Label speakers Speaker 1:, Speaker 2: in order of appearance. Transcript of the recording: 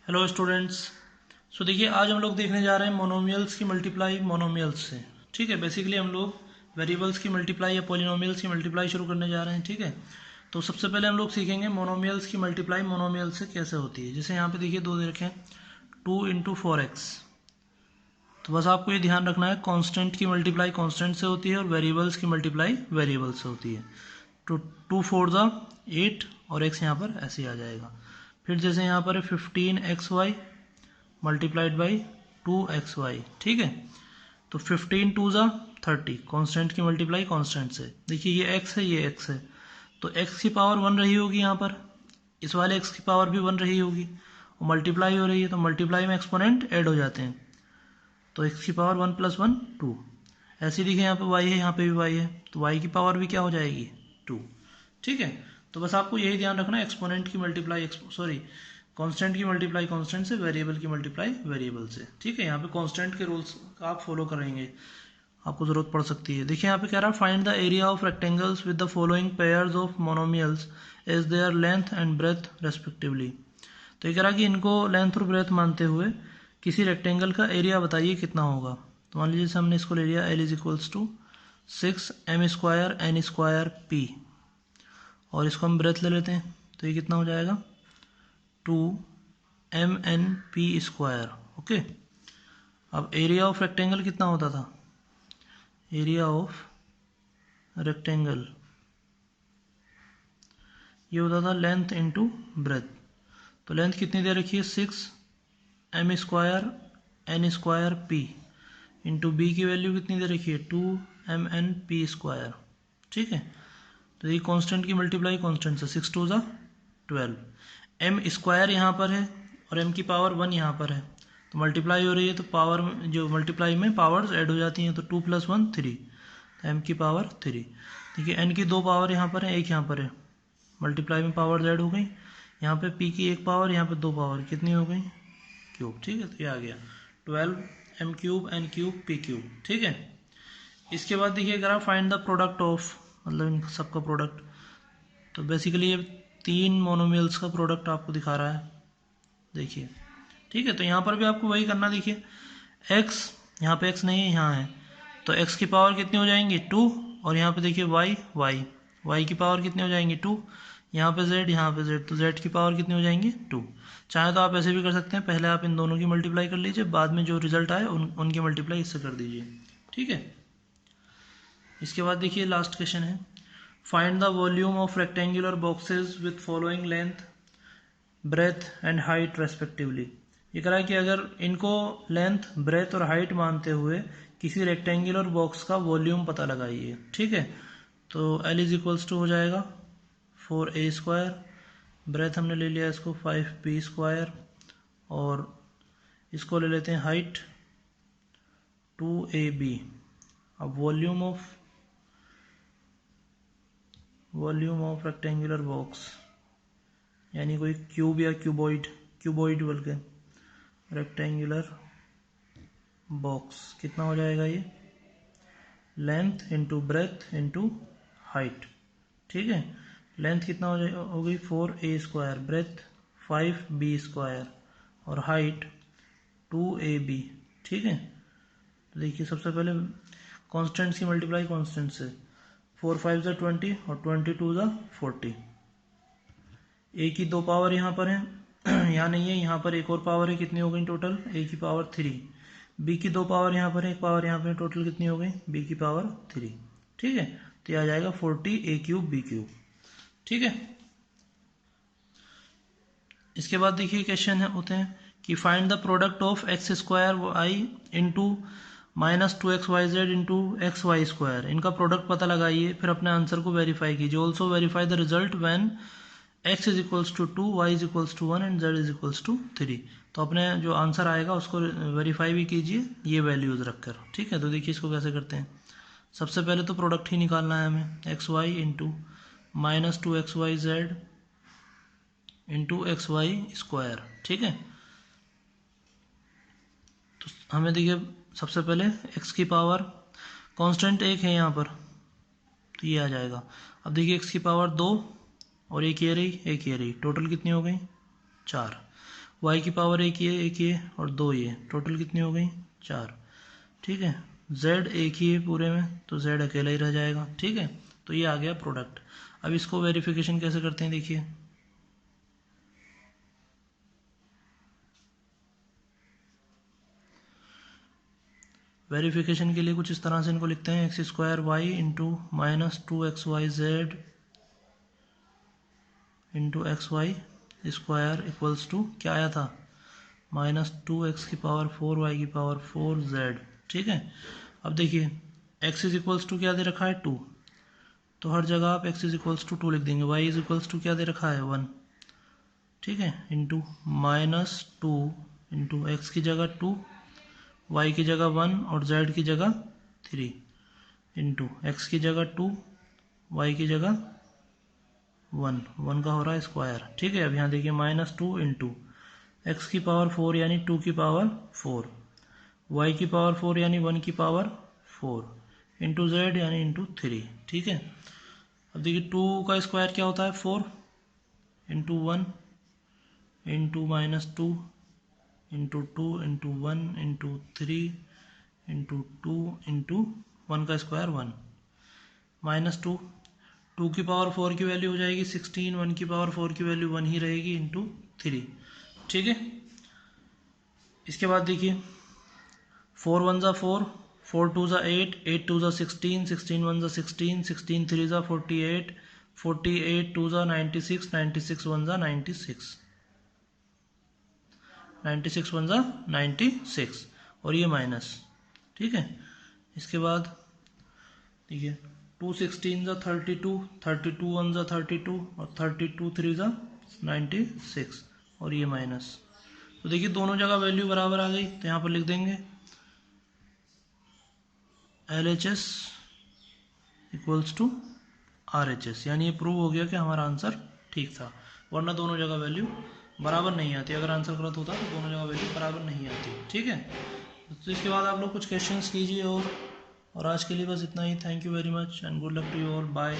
Speaker 1: Hello students. सो देखिए, आज हम लोग देखने जा रहे हैं मोनोमियल्स की मल्टीप्लाई मोनोमियल्स से। ठीक है, बेसिकली हम लोग वेरिएबल्स की मल्टीप्लाई या पॉलिनोमियल्स की मल्टीप्लाई शुरू करने जा रहे हैं। ठीक है, तो सबसे पहले हम लोग सीखेंगे मोनोमियल्स की मल्टीप्लाई मोनोमियल्स से कैसे होती है। जैसे यहाँ पे देखिए दो दे रखे हैं, 2 × 4x। तो बस आपको ये ध्यान रखना है, कांस्टेंट की मल्टीप्लाई कांस्टेंट से होती है और वेरिएबल्स की मल्टीप्लाई वेरिएबल से होती है। तो 2 4 8 और x यहाँ पर ऐसे आ जाएगा। फिर जैसे यहाँ पर है 15xy मल्टीप्लाइड बाई 2xy। ठीक है, तो 15 2 30 कांस्टेंट की मल्टीप्लाई कांस्टेंट से। देखिए ये x है, ये x है, तो x की पावर 1 रही होगी यहाँ पर, इस वाले x की पावर भी 1 रही होगी, और मल्टीप्लाई हो रही है तो मल्टीप्लाई में एक्सपोनेंट ऐड हो जाते हैं, तो x की पावर 1 + 1 2। ऐसे देखिए यहाँ पे y है, यहाँ पे भी y है, तो y की पावर भी क्या हो जाएगी 2। ठीक है, तो बस आपको यही ध्यान रखना है, एक्सपोनेंट की मल्टीप्लाई कांस्टेंट की मल्टीप्लाई कांस्टेंट से, वेरिएबल की मल्टीप्लाई वेरिएबल से। ठीक है, यहाँ पे कांस्टेंट के रूल्स आप फॉलो करेंगे, आपको जरूरत पड़ सकती है। देखिए यहाँ पे कह रहा है find the area of rectangles with the following pairs of monomials as their length and breadth respectively. तो ये कह रहा कि इनको लेंथ और ब्रेथ मानते हुए किसी रेक्टेंगल का एरिया बताइए कितना होगा। तो मान लीजिए हमने इसको ले लिया L = 6m² n² p, और इसको हम ब्रेथ ले लेते हैं, तो ये कितना हो जाएगा 2mnp²। ओके, अब एरिया ऑफ रेक्टेंगल कितना होता था, एरिया ऑफ रेक्टेंगल ये होता था लेंथ इंटू ब्रेथ। तो लेंथ कितनी दे रखी है 6m² n² p, into B की वैल्यू कितनी दे रखी है 2mnp²। ठीक है, तो ये कांस्टेंट की मल्टीप्लाई कांस्टेंट से, 6 2 12। m² यहाँ पर है और m की पावर 1 यहाँ पर है, तो मल्टीप्लाई हो रही है तो पावर जो मल्टीप्लाई में पावर्स ऐड हो जाती हैं, तो 2 + 1 3, तो m की पावर 3। देखिए n की 2 पावर यहाँ पर है, एक यहाँ पर है, मल्टीप्लाई में पावर्स ऐड हो गई। यहाँ पे p की 1 पावर, यहाँ पे 2 पावर, कितनी हो गई क्यूब। ठीक है, तो ये आ गया 12m³ n³ p³। ठीक है, इसके बाद देखिए अगर आप फाइंड द प्रोडक्ट ऑफ, मतलब इन सबका प्रोडक्ट, तो बेसिकली ये 3 मोनोमियल्स का प्रोडक्ट आपको दिखा रहा है। देखिए, ठीक है, तो यहाँ पर भी आपको वही करना। देखिए x, यहाँ पे x नहीं है, यहाँ है, तो x की पावर कितनी हो जाएंगी 2, और यहाँ पे देखिए y की पावर कितनी हो जाएंगी 2, यहाँ पे z, यहाँ पे z, तो z की पावर कितनी हो जाएंगी 2। चाहे तो आप ऐसे भी कर सकते हैं, पहले आप इन दोनों की मल्टीप्लाई कर लीजिए, बाद में जो रिजल्ट आए उनकी मल्टीप्लाई इससे कर दीजिए। ठीक है, इसके बाद देखिए लास्ट क्वेश्चन है, find the volume of rectangular boxes with following length breadth and height respectively. ये कह रहा है कि अगर इनको लेंथ ब्रेथ और हाइट मानते हुए किसी रेक्टेंगुलर बॉक्स का वॉल्यूम पता लगाइए। ठीक है, तो L = हो जाएगा 4a², ब्रेथ हमने ले लिया इसको 5b², और इसको ले लेते हैं हाइट 2ab। अब वॉल्यूम ऑफ रेक्टेंगुलर बॉक्स, यानी कोई क्यूब या क्यूबॉइड बोल के रेक्टेंगुलर बॉक्स, कितना हो जाएगा ये length into breath into height. ठीक है, लेंथ कितना हो गई 4a², ब्रेथ 5b², और हाइट 2ab। ठीक है, तो देखिए सबसे पहले कॉन्स्टेंट्स की मल्टीप्लाई कॉन्स्टेंट से, 4 5 20 और 22 40। ए की 2 पावर यहाँ पर है, यहाँ नहीं है, यहाँ पर एक और पावर है, कितनी हो गई टोटल ए की पावर 3। बी की 2 पावर यहाँ पर है, एक पावर यहाँ पर, टोटल कितनी हो गई बी की पावर 3। ठीक है, तो ये आ जाएगा 40 a³ b³। ठीक है, इसके बाद देखिए क्वेश्चन है होते हैं कि find the product of x² into -2xyz into xy²। इनका प्रोडक्ट पता लगाइए, फिर अपने आंसर को वेरीफाई कीजिए। Also verify the result when x = 2, y = 1 and z = 3। तो अपने जो आंसर आएगा उसको वेरीफाई भी कीजिए ये वैल्यूज़ रखकर। ठीक है, तो देखिए इसको कैसे करते हैं। सबसे पहले तो प्रोडक्ट ही निकालना है हमें, xy into -2xyz into xy²। ठीक है, तो हमें देखिए सबसे पहले x की पावर कांस्टेंट 1 है यहाँ पर, तो ये आ जाएगा। अब देखिए x की पावर 2 और एक ये रही, टोटल कितनी हो गई 4। y की पावर एक ये और 2 ये, टोटल कितनी हो गई 4। ठीक है, z एक ही है पूरे में तो z अकेला ही रह जाएगा। ठीक है, तो ये आ गया प्रोडक्ट। अब इसको वेरिफिकेशन कैसे करते हैं देखिए, वेरिफिकेशन के लिए कुछ इस तरह से इनको लिखते हैं, x² y into -2xyz into XY² equals to क्या आया था, -2x की पावर 4 y की पावर 4 z। ठीक है, अब देखिए x इज इक्वल्स टू क्या दे रखा है 2, तो हर जगह आप x इज इक्वल्स टू 2 लिख देंगे। y इज इक्वल्स टू क्या दे रखा है 1। ठीक है, इंटू -2 इंटू एक्स की जगह 2, y की जगह 1 और z की जगह 3 इंटू एक्स की जगह 2, y की जगह 1 का हो रहा है स्क्वायर। ठीक है, अब यहाँ देखिए -2 इंटू एक्स की पावर 4 यानी 2 की पावर 4, y की पावर 4 यानी 1 की पावर 4 इंटू z यानी इंटू 3। ठीक है, अब देखिए 2 का स्क्वायर क्या होता है 4 into 1 into -2 into 2 into 1 into 3 into 2 into 1 का स्क्वायर 1, -2 2 की पावर 4 की वैल्यू हो जाएगी 16, 1 की पावर 4 की वैल्यू 1 ही रहेगी इंटू 3। ठीक है, इसके बाद देखिए 4 1 ज़ा 4, 4 2 ज़ा 8, 8 2 ज़ा 16, 16 1 ज़ा 16, 16 3 ज़ा 48, 48 2 ज़ा 96, 96 1 ज़ा 96, 96 1 ज़ा 96 और ये माइनस। ठीक है, इसके बाद देखिए 2 16 ज़ा 32, 32 1 ज़ा 32 और 32 3 ज़ा 96 और ये माइनस। तो देखिए दोनों जगह वैल्यू बराबर आ गई, तो यहाँ पर लिख देंगे LHS इक्वल्स टू RHS, यानी ये प्रूव हो गया कि हमारा आंसर ठीक था, वरना दोनों जगह वैल्यू बराबर नहीं आती। अगर आंसर गलत होता तो दोनों जगह वैल्यू बराबर नहीं आती। ठीक है, तो इसके बाद आप लोग कुछ क्वेश्चंस कीजिए और आज के लिए बस इतना ही। Thank you very much and good luck to you all, bye.